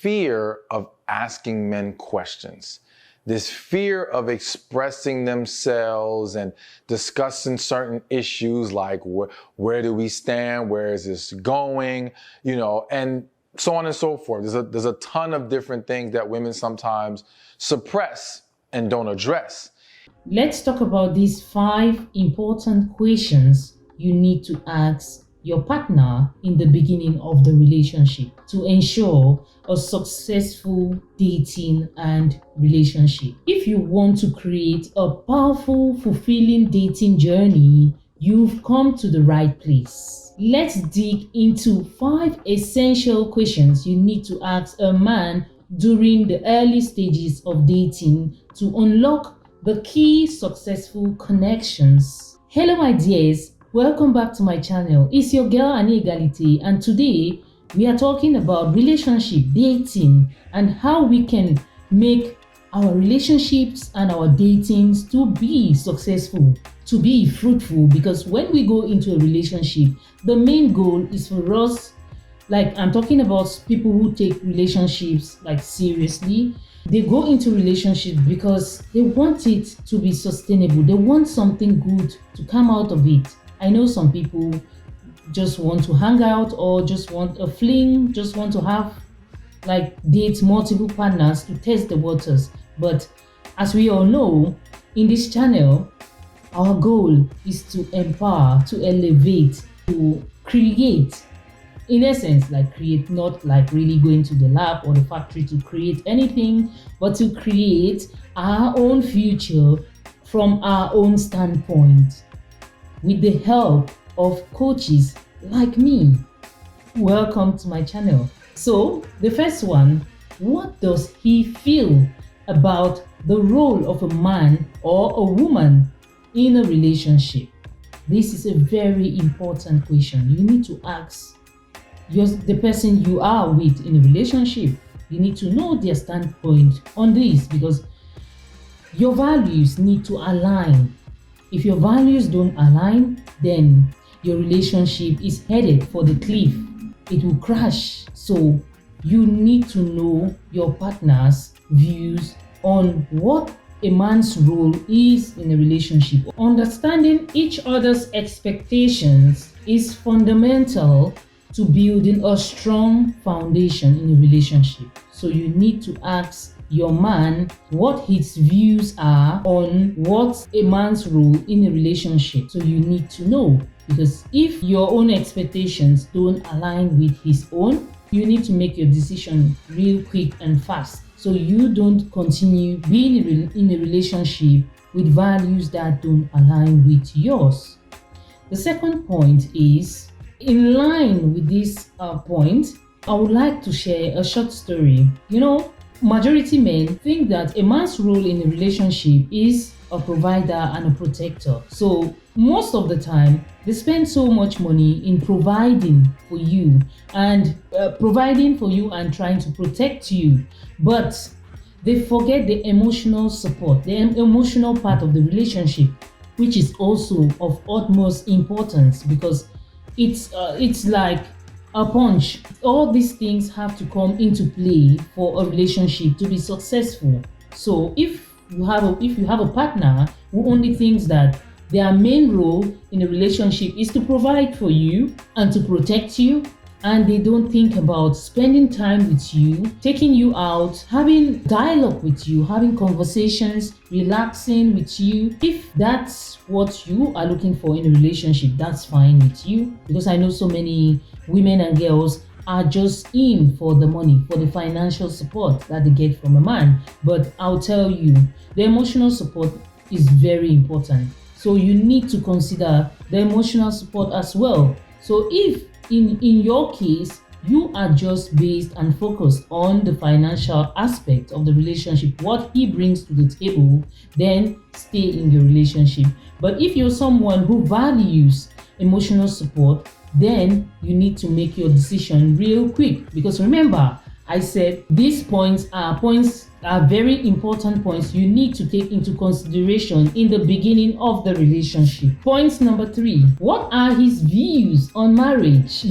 fear of asking men questions, this fear of expressing themselves and discussing certain issues like where do we stand, where is this going, and so on and so forth. There's a ton of different things that women sometimes suppress and don't address. Let's talk about these 5 important questions you need to ask your partner in the beginning of the relationship to ensure a successful dating and relationship. If you want to create a powerful, fulfilling dating journey, you've come to the right place. Let's dig into 5 essential questions you need to ask a man during the early stages of dating to unlock the key successful connections. Hello my dears, welcome back to my channel. It's your girl Ani Egalite, and today we are talking about relationship, dating, and how we can make our relationships and our datings to be successful, to be fruitful. Because when we go into a relationship, the main goal is for us, like I'm talking about people who take relationships like seriously. They go into relationships because they want it to be sustainable. They want something good to come out of it. I know some people just want to hang out or just want a fling, just want to have date multiple partners to test the waters. But as we all know, in this channel, our goal is to empower, to elevate, to create. In essence, create, not really going to the lab or the factory to create anything, but to create our own future from our own standpoint with the help of coaches like me. Welcome to my channel. So the first one, what does he feel about the role of a man or a woman in a relationship? This is a very important question. You need to ask the person you are with in a relationship. You need to know their standpoint on this, because your values need to align. If your values don't align, then your relationship is headed for the cliff. It will crash. So you need to know your partner's views on what a man's role is in a relationship. Understanding each other's expectations is fundamental to building a strong foundation in a relationship. So you need to ask your man what his views are on what a man's role in a relationship. So you need to know, because if your own expectations don't align with his own, you need to make your decision real quick and fast, so you don't continue being in a relationship with values that don't align with yours. The second point is, in line with this point, I would like to share a short story. Majority men think that a man's role in a relationship is a provider and a protector. So most of the time, they spend so much money in providing for you and trying to protect you. But they forget the emotional support, the emotional part of the relationship, which is also of utmost importance, because it's like a punch. All these things have to come into play for a relationship to be successful. So if you have a partner who only thinks that their main role in a relationship is to provide for you and to protect you, and they don't think about spending time with you, taking you out, having dialogue with you, having conversations, relaxing with you, if that's what you are looking for in a relationship, that's fine with you. Because I know so many women and girls are just in for the money, for the financial support that they get from a man. But I'll tell you, the emotional support is very important. So you need to consider the emotional support as well. So if in your case, you are just based and focused on the financial aspect of the relationship, what he brings to the table, then stay in your relationship. But if you're someone who values emotional support, then you need to make your decision real quick. Because remember, I said these points are very important points you need to take into consideration in the beginning of the relationship. Point number 3. What are his views on marriage?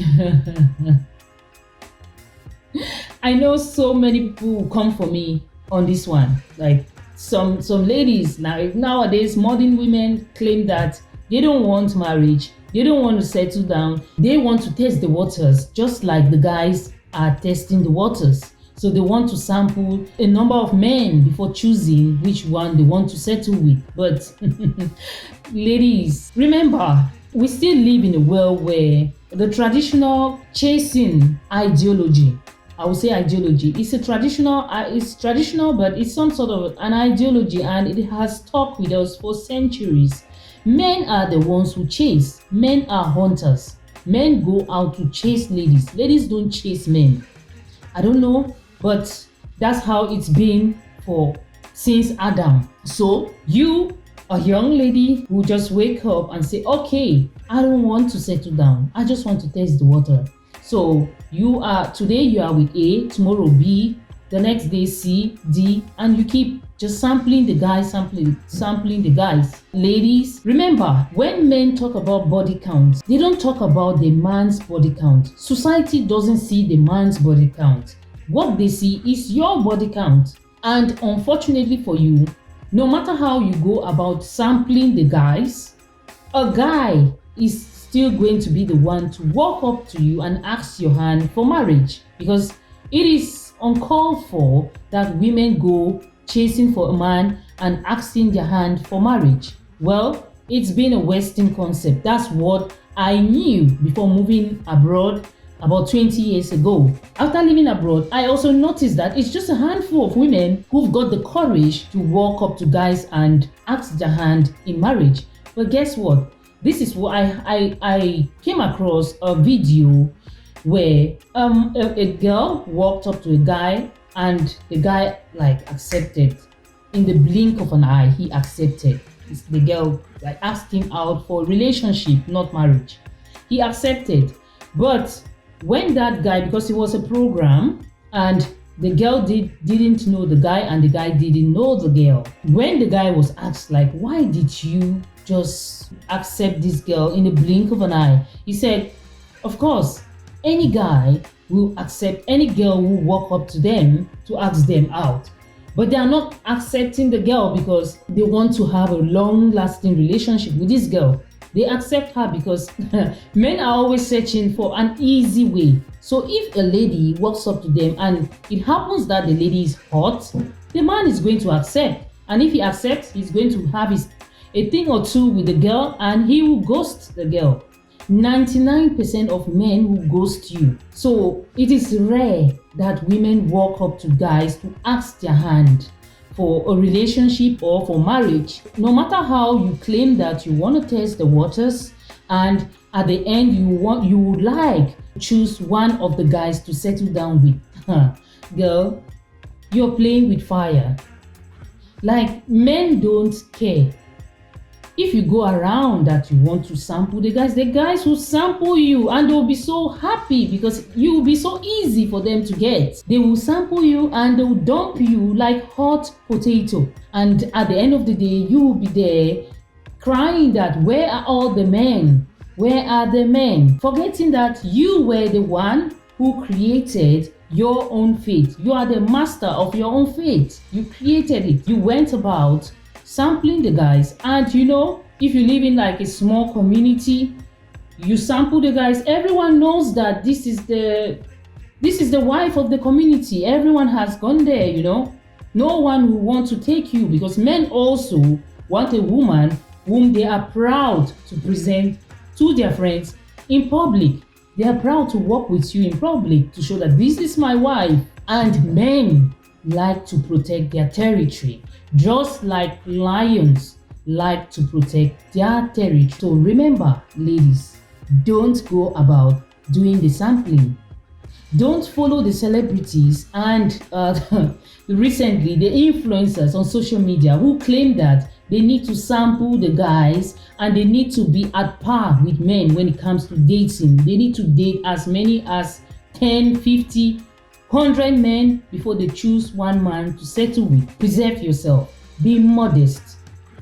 I know so many people will come for me on this one. Like some ladies nowadays, modern women claim that they don't want marriage, they don't want to settle down, they want to test the waters, just like the guys are testing the waters. So they want to sample a number of men before choosing which one they want to settle with. But ladies, remember, we still live in a world where the traditional chasing ideology, I would say ideology, it's traditional, but it's some sort of an ideology, and it has stuck with us for centuries. Men are the ones who chase. Men are hunters. Men go out to chase ladies. Ladies don't chase men. I don't know, but that's how it's been for since Adam. So you, a young lady who just wake up and say, okay, I don't want to settle down, I just want to test the water. So today you are with A, tomorrow B, the next day C, D, and you keep just sampling the guys, sampling the guys. Ladies, remember, when men talk about body count, they don't talk about the man's body count. Society doesn't see the man's body count. What they see is your body count. And unfortunately for you, no matter how you go about sampling the guys, a guy is still going to be the one to walk up to you and ask your hand for marriage, because it is uncalled for that women go chasing for a man and asking their hand for marriage. Well, it's been a Western concept. That's what I knew before moving abroad about 20 years ago. After living abroad, I also noticed that it's just a handful of women who've got the courage to walk up to guys and ask their hand in marriage. But guess what? This is what I came across a video where a girl walked up to a guy, and the guy like accepted. In the blink of an eye, he accepted. The girl like asked him out for a relationship, not marriage. He accepted. But when that guy, because it was a program and the girl didn't know the guy and the guy didn't know the girl. When the guy was asked like, why did you just accept this girl in the blink of an eye? He said, of course, any guy will accept any girl who walk up to them to ask them out. But they are not accepting the girl because they want to have a long-lasting relationship with this girl. They accept her because men are always searching for an easy way. So if a lady walks up to them and it happens that the lady is hot, the man is going to accept. And if he accepts, he's going to have a thing or two with the girl, and he will ghost the girl. 99% of men will ghost you. So it is rare that women walk up to guys to ask their hand for a relationship or for marriage. No matter how you claim that you want to test the waters, and at the end you would like to choose one of the guys to settle down with. Girl, you're playing with fire. Like, men don't care. If you go around that you want to sample the guys will sample you, and they'll be so happy because you will be so easy for them to get. They will sample you and they'll dump you like hot potato. And at the end of the day, you will be there crying that, where are all the men? Where are the men? Forgetting that you were the one who created your own fate. You are the master of your own fate. You created it. You went about sampling the guys, and you know, if you live in like a small community, you sample the guys, everyone knows that this is the wife of the community. Everyone has gone there, you know. No one will want to take you, because men also want a woman whom they are proud to present to their friends in public. They are proud to work with you in public to show that this is my wife. And men like to protect their territory, just like lions like to protect their territory. So remember, ladies, don't go about doing the sampling. Don't follow the celebrities and recently the influencers on social media who claim that they need to sample the guys and they need to be at par with men when it comes to dating. They need to date as many as 10, 50, 100 men before they choose one man to settle with. Preserve yourself, be modest,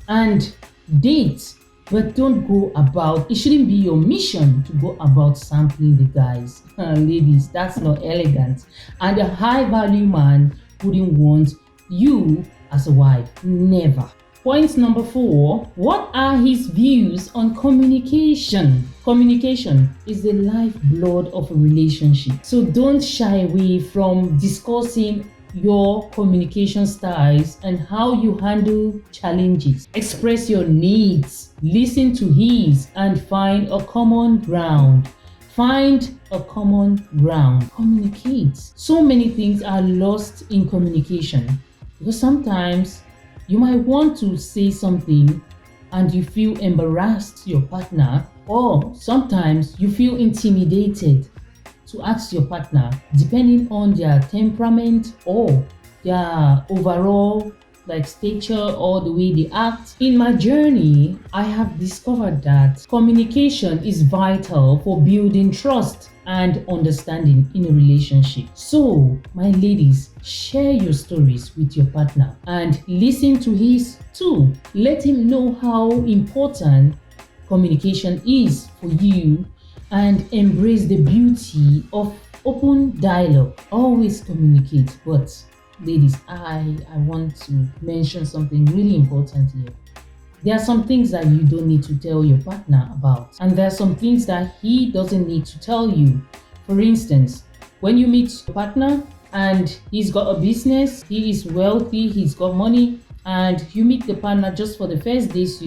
and date But don't go about, it shouldn't be your mission to go about sampling the guys. Ladies, that's not elegant. And a high value man wouldn't want you as a wife. Never. Point number 4, what are his views on communication? Communication is the lifeblood of a relationship. So don't shy away from discussing your communication styles and how you handle challenges. Express your needs, listen to his, and find a common ground. Find a common ground. Communicate. So many things are lost in communication because sometimes you might want to say something and you feel embarrassed your partner, or sometimes you feel intimidated to ask your partner, depending on their temperament or their overall stature or the way they act. In my journey, I have discovered that communication is vital for building trust and understanding in a relationship. So, my ladies, share your stories with your partner and listen to his too. Let him know how important communication is for you and embrace the beauty of open dialogue. Always communicate. But ladies, I want to mention something really important here. There are some things that you don't need to tell your partner about, and there are some things that he doesn't need to tell you. For instance, when you meet your partner and he's got a business, he is wealthy, he's got money, and you meet the partner just for the first days,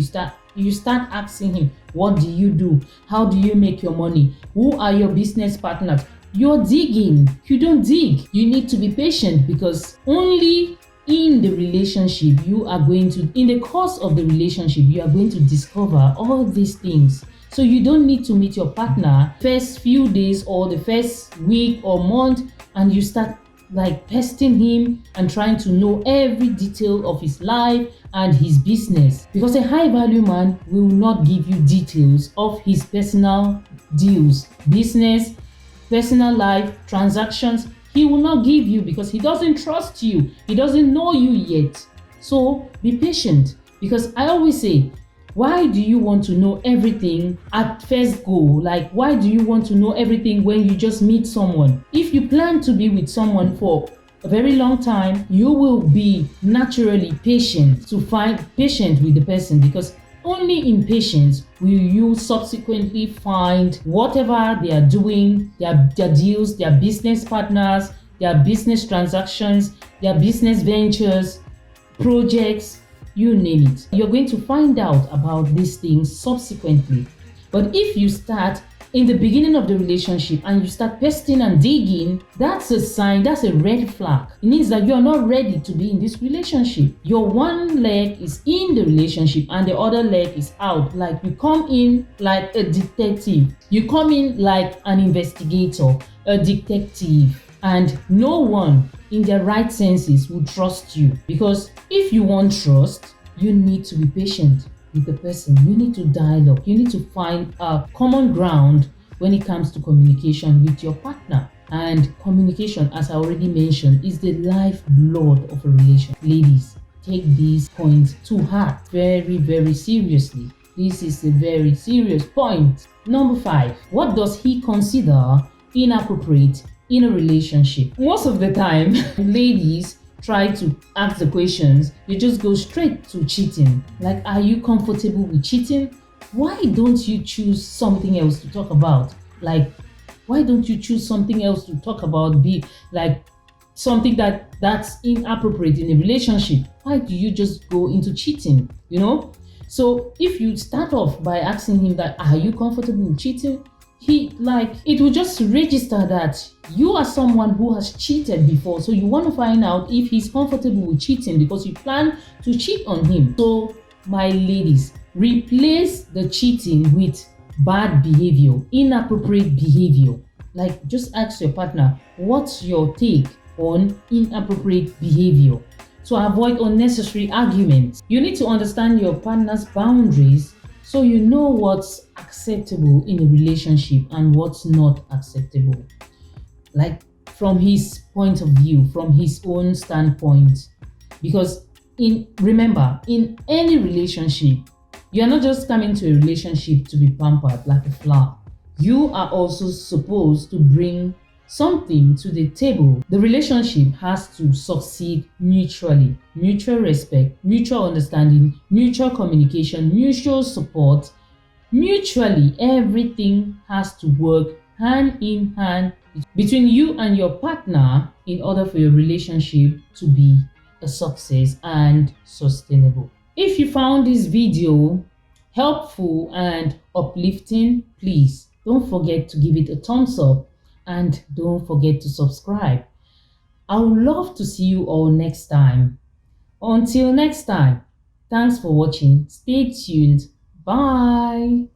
you start asking him, what do you do? How do you make your money? Who are your business partners? You're digging. You don't dig. You need to be patient because only in the relationship in the course of the relationship, you are going to discover all these things. So you don't need to meet your partner first few days or the first week or month and you start pestering him and trying to know every detail of his life and his business, because a high value man will not give you details of his personal deals, business, personal life, transactions. He will not give you because he doesn't trust you. He doesn't know you yet. So be patient, because I always say, why do you want to know everything at first go? Why do you want to know everything when you just meet someone? If you plan to be with someone for a very long time, you will be naturally patient with the person, because only in patience will you subsequently find whatever they are doing, their deals, their business partners, their business transactions, their business ventures, projects, you name it. You're going to find out about these things subsequently. But if you start in the beginning of the relationship and you start pesting and digging, that's a sign, that's a red flag. It means that you're not ready to be in this relationship. Your one leg is in the relationship and the other leg is out. You come in like a detective. You come in like an investigator, a detective. And no one in their right senses will trust you, because if you want trust, you need to be patient with the person. You need to dialogue. You need to find a common ground when it comes to communication with your partner. And communication, as I already mentioned, is the lifeblood of a relation. Ladies, take these points to heart very, very seriously. This is a very serious point. Number 5, what does he consider inappropriate in a relationship? Most of the time, ladies try to ask the questions, you just go straight to cheating. Are you comfortable with cheating? Why don't you choose something else to talk about? Why don't you choose something else to talk about? Something that's inappropriate in a relationship. Why do you just go into cheating? So if you start off by asking him that, are you comfortable with cheating? It will just register that you are someone who has cheated before. So you want to find out if he's comfortable with cheating because you plan to cheat on him. So my ladies, replace the cheating with bad behavior, inappropriate behavior. Just ask your partner, what's your take on inappropriate behavior? To avoid unnecessary arguments, you need to understand your partner's boundaries so you know what's acceptable in a relationship and what's not acceptable. From his point of view, from his own standpoint. Because remember, in any relationship, You are not just coming to a relationship to be pampered like a flower. You are also supposed to bring something to the table. The relationship has to succeed mutually. Mutual respect, mutual understanding, mutual communication, mutual support. Mutually, everything has to work hand in hand between you and your partner in order for your relationship to be a success and sustainable. If you found this video helpful and uplifting, please don't forget to give it a thumbs up and don't forget to subscribe. I would love to see you all next time. Until next time, thanks for watching. Stay tuned. Bye.